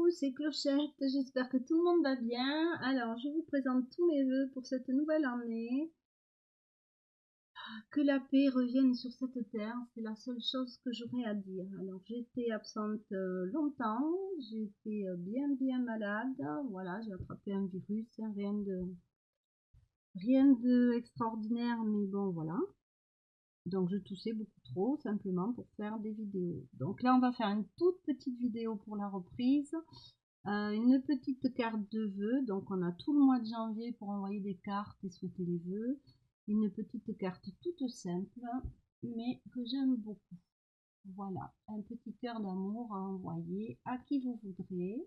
Coucou, c'est Clochette, j'espère que tout le monde va bien. Alors, je vous présente tous mes vœux pour cette nouvelle année. Que la paix revienne sur cette terre, c'est la seule chose que j'aurais à dire. Alors, j'étais absente longtemps, j'étais bien malade. Voilà, j'ai attrapé un virus, hein, rien de extraordinaire, mais bon, voilà. Donc, je toussais beaucoup trop, simplement pour faire des vidéos. Donc là, on va faire une toute petite vidéo pour la reprise. Une petite carte de vœux, donc on a tout le mois de janvier pour envoyer des cartes et souhaiter les vœux. Une petite carte toute simple, mais que j'aime beaucoup. Voilà, un petit cœur d'amour à envoyer à qui vous voudrez.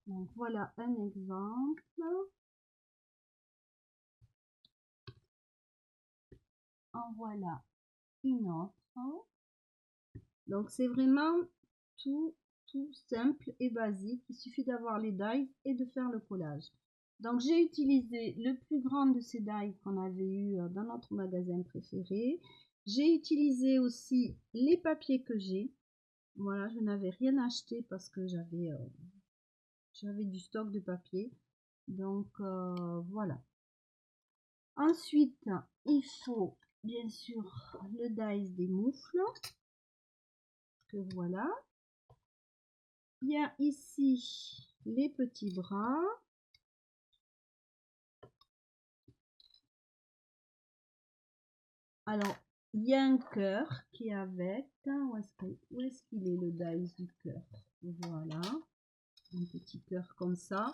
Donc voilà un exemple. En voilà une autre. Donc c'est vraiment tout simple et basique. Il suffit d'avoir les dies et de faire le collage. Donc j'ai utilisé le plus grand de ces dies qu'on avait eu dans notre magasin préféré. J'ai utilisé aussi les papiers que j'ai. Voilà, je n'avais rien acheté parce que j'avais du stock de papier. Donc voilà. Ensuite, il faut bien sûr le dies des moufles. Que voilà. Il y a ici les petits bras. Alors, il y a un cœur qui est avec. Où est-ce qu'il est le dice du cœur? Voilà. Un petit cœur comme ça.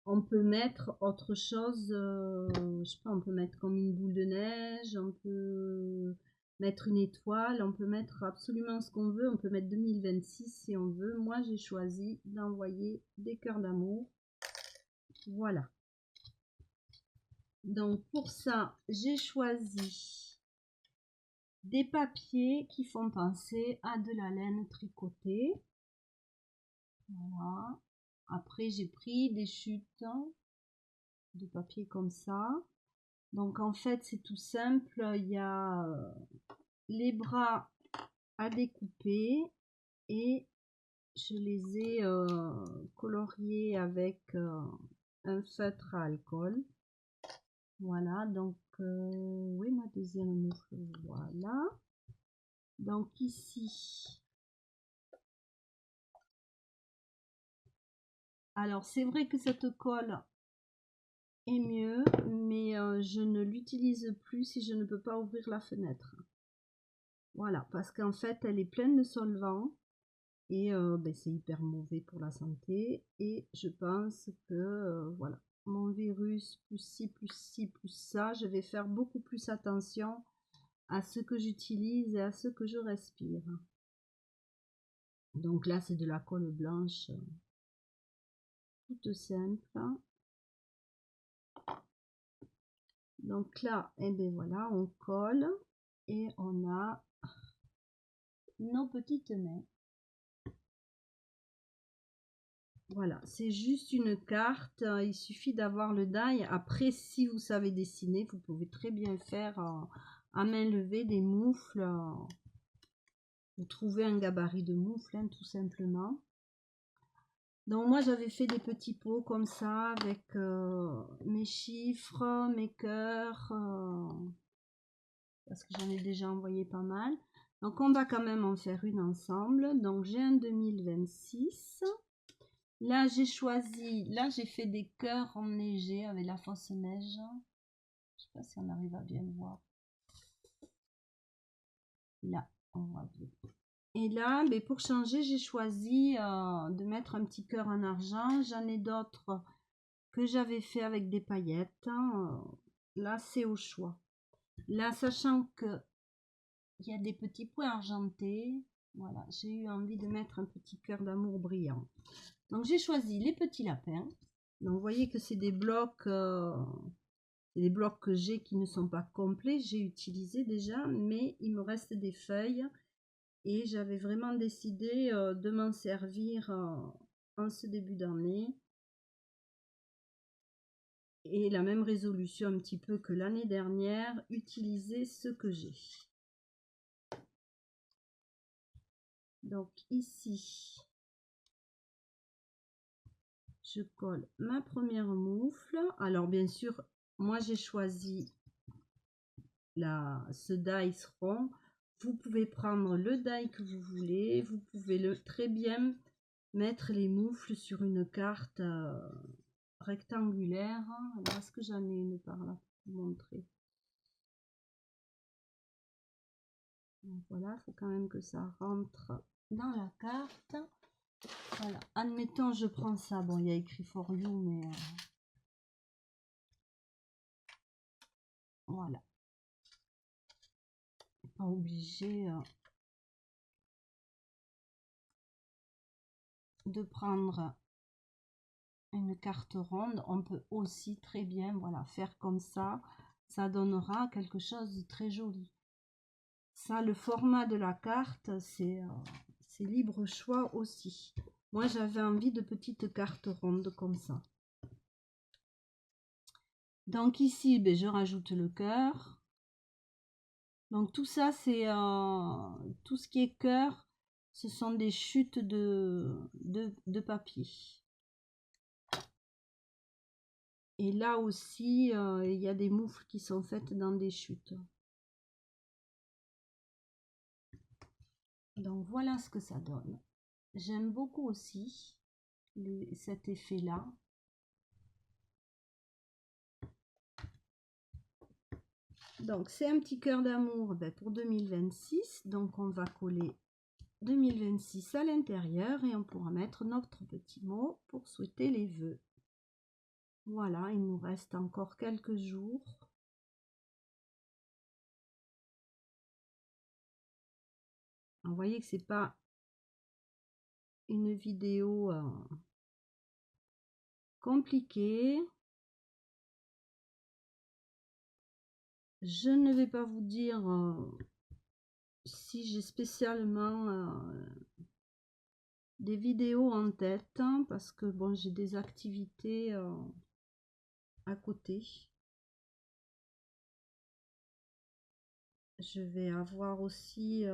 On peut mettre autre chose. Je sais pas, on peut mettre comme une boule de neige. On peut mettre une étoile. On peut mettre absolument ce qu'on veut. On peut mettre 2026 si on veut. Moi, j'ai choisi d'envoyer des cœurs d'amour. Voilà. Donc, pour ça, j'ai choisi des papiers qui font penser à de la laine tricotée. Voilà. Après, j'ai pris des chutes de papier comme ça. Donc, en fait, c'est tout simple. Il y a les bras à découper et je les ai coloriés avec un feutre à alcool. Voilà, donc oui, ma deuxième moufle, voilà. Donc ici, alors c'est vrai que cette colle est mieux, mais je ne l'utilise plus si je ne peux pas ouvrir la fenêtre. Voilà, parce qu'en fait, elle est pleine de solvant et ben, c'est hyper mauvais pour la santé. Et je pense que voilà, mon virus, plus ci, plus ça, je vais faire beaucoup plus attention à ce que j'utilise et à ce que je respire. Donc là, c'est de la colle blanche toute simple. Donc là, et bien voilà, on colle et on a nos petites mains. Voilà, c'est juste une carte. Il suffit d'avoir le die. Après, si vous savez dessiner, vous pouvez très bien faire à main levée des moufles. Vous trouvez un gabarit de moufles, hein, tout simplement. Donc moi j'avais fait des petits pots comme ça avec mes chiffres, mes cœurs, parce que j'en ai déjà envoyé pas mal. Donc on va quand même en faire une ensemble. Donc j'ai un 2026. Là j'ai choisi, là j'ai fait des cœurs enneigés avec la fausse neige. Je sais pas si on arrive à bien voir. Là, on voit bien. Et là, mais pour changer, j'ai choisi de mettre un petit cœur en argent. J'en ai d'autres que j'avais fait avec des paillettes. Là, c'est au choix. Là, sachant que il y a des petits points argentés, voilà, j'ai eu envie de mettre un petit cœur d'amour brillant. Donc, j'ai choisi les petits lapins. Donc, vous voyez que c'est des blocs que j'ai qui ne sont pas complets. J'ai utilisé déjà, mais il me reste des feuilles. Et j'avais vraiment décidé de m'en servir en ce début d'année. Et la même résolution un petit peu que l'année dernière, utiliser ce que j'ai. Donc ici, je colle ma première moufle. Alors bien sûr, moi j'ai choisi ce dies rond. Vous pouvez prendre le die que vous voulez. Vous pouvez très bien mettre les moufles sur une carte rectangulaire. Alors, est-ce que j'en ai une par là pour vous montrer? Donc, voilà, il faut quand même que ça rentre dans la carte. Voilà, admettons, je prends ça. Bon, il y a écrit for you, mais voilà. Pas obligé de prendre une carte ronde. On peut aussi très bien, voilà, faire comme ça. Ça donnera quelque chose de très joli. Ça, le format de la carte, c'est libre choix aussi. Moi, j'avais envie de petites cartes rondes comme ça. Donc ici, ben, je rajoute le cœur. Donc tout ça, c'est tout ce qui est cœur, ce sont des chutes de papier. Et là aussi, il y a des moufles qui sont faites dans des chutes. Donc voilà ce que ça donne. J'aime beaucoup aussi cet effet-là. Donc c'est un petit cœur d'amour pour 2026. Donc on va coller 2026 à l'intérieur et on pourra mettre notre petit mot pour souhaiter les vœux. Voilà, il nous reste encore quelques jours. Vous voyez que c'est pas une vidéo compliquée. Je ne vais pas vous dire si j'ai spécialement des vidéos en tête, hein, parce que bon, j'ai des activités à côté. Je vais avoir aussi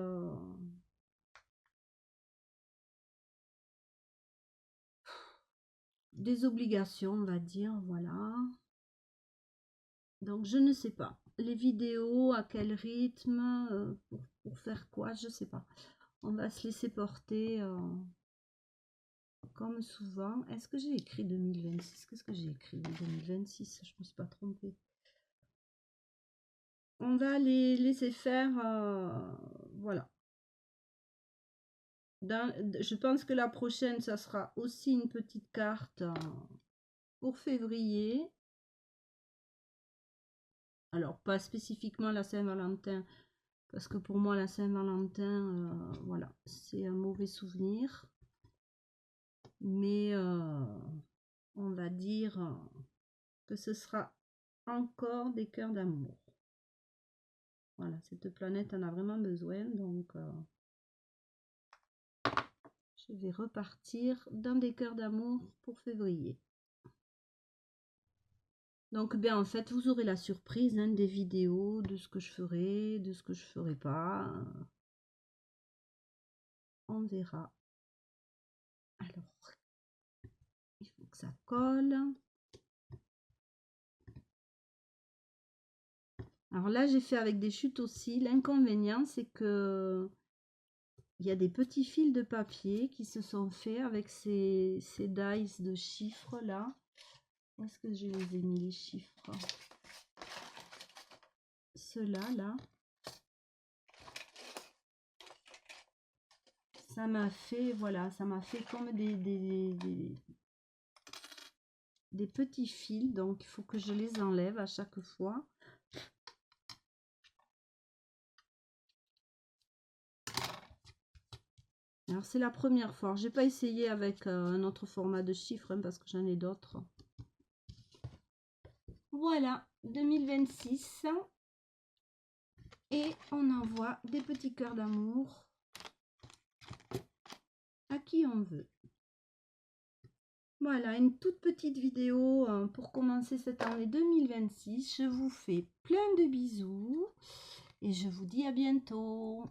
des obligations, on va dire, voilà. Donc je ne sais pas. Les vidéos, à quel rythme, pour faire quoi, je sais pas. On va se laisser porter comme souvent. Est-ce que j'ai écrit 2026? Qu'est-ce que j'ai écrit 2026? Je me suis pas trompée. On va les laisser faire, voilà. Je pense que la prochaine, ça sera aussi une petite carte pour février. Alors, pas spécifiquement la Saint-Valentin, parce que pour moi, la Saint-Valentin, voilà, c'est un mauvais souvenir. Mais on va dire que ce sera encore des cœurs d'amour. Voilà, cette planète en a vraiment besoin, donc je vais repartir dans des cœurs d'amour pour février. Donc, bien, en fait, vous aurez la surprise hein, des vidéos, de ce que je ferai, de ce que je ferai pas. On verra. Alors, il faut que ça colle. Alors là, j'ai fait avec des chutes aussi. L'inconvénient, c'est que il y a des petits fils de papier qui se sont faits avec ces dies de chiffres là. Où est-ce que je les ai mis les chiffres? Ceux-là, là. Ça m'a fait, voilà, ça m'a fait comme des petits fils. Donc, il faut que je les enlève à chaque fois. Alors, c'est la première fois. J'ai pas essayé avec un autre format de chiffres hein, parce que j'en ai d'autres. Voilà, 2026. Et on envoie des petits cœurs d'amour à qui on veut. Voilà, une toute petite vidéo pour commencer cette année 2026. Je vous fais plein de bisous et je vous dis à bientôt.